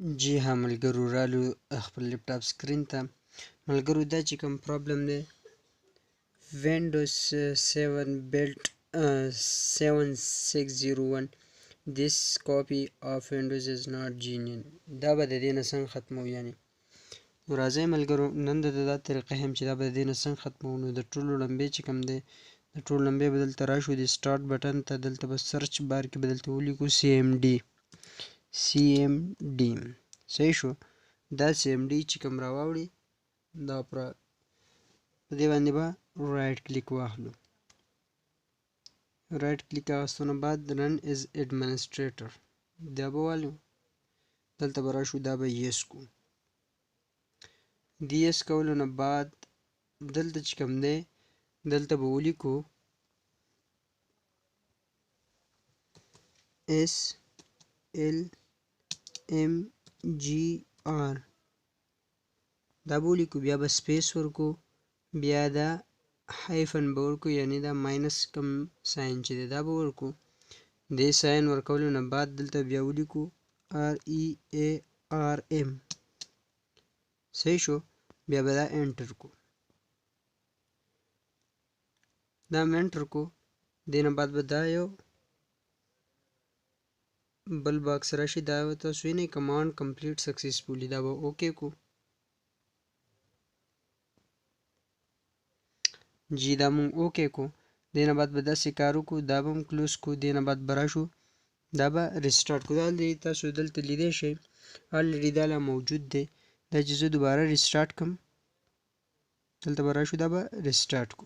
جی ها ملګرو رالو خپل لپټاپ سکرین ته. ملګرو دا چې کوم پرابلم دی Windows 7 built 7601 this copy of Windows is not genuine. دا به د دې نه څنګه ختمو یعنی نو راځئ ملګرو نن د دا طریقه هم چې دا به د دې نه څنګه ختمو. نو د ټولو لمبې چې کوم دی د ټولو لمبې به دلته راشو د سټارټ بټن ته، دلته به سرچ بار کې به دلته ولیکو CMD صحیح شو. دا CMD چې کوم راواوړي دا په دې باندې به رایټ کلیک واخلو. رایټ کلیک اخیستونه بعد رن از ایڈمنسټریټر دا به والو، دلته به راشو دا به یس کو. د یس کولو نه بعد دلته چې کوم دی دلته به ولیکو SLMGR دا به ولیکو، بیا به سپیس ورکو، بیا دا هایفن به ورکو یعنی دا ماینس کم ساین چې دی دا به ورکو. دې ساین ورکولو نه بعد دلته بیا ولیکو REARM صحیح شو. بیا به دا انټر کو، دا م انټر کو. دې نه بعد به دا یو بل باکس راشي دا به تاسو وینئ کمانډ کمپلیټ سکسیسفولي دا به اوکې کو. جی دا مونږ اوکې کو. دې نه بعد به داسې کار وکړو دا به هم کلوز کو. دې نه بعد به راشو دا به ریسټارټ کو. دا تاسو دلته لیدی شئ الریډي دا لا موجود دی. دا چې زه دوباره ریسټارټ کړم دلته به راشو دا به ریسټارټ کو.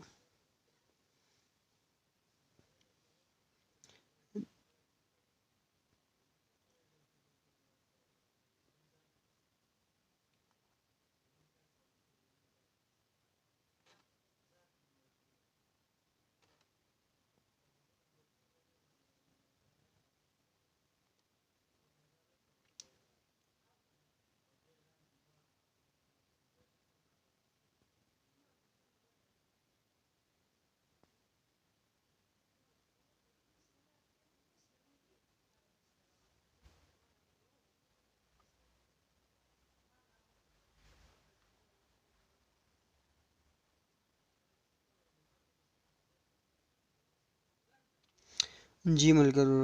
جی ملګرو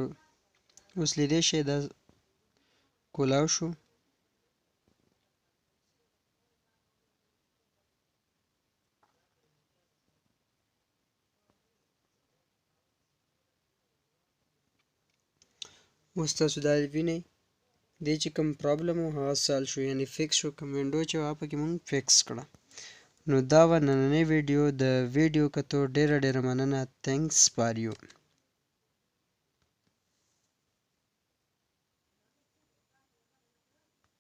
اوس لیدی شئ دا کولاو شو. اوس تاسو دا وینئ دې چې کوم پرابلم و هغه سال شو یعنی فکس شو. کوم وینډو چې وه پکې مونږ فکس کړه. نو دا وه نننۍ ویډیو. د ویډیو کتو ډیره مننه. تھینکس فار یو.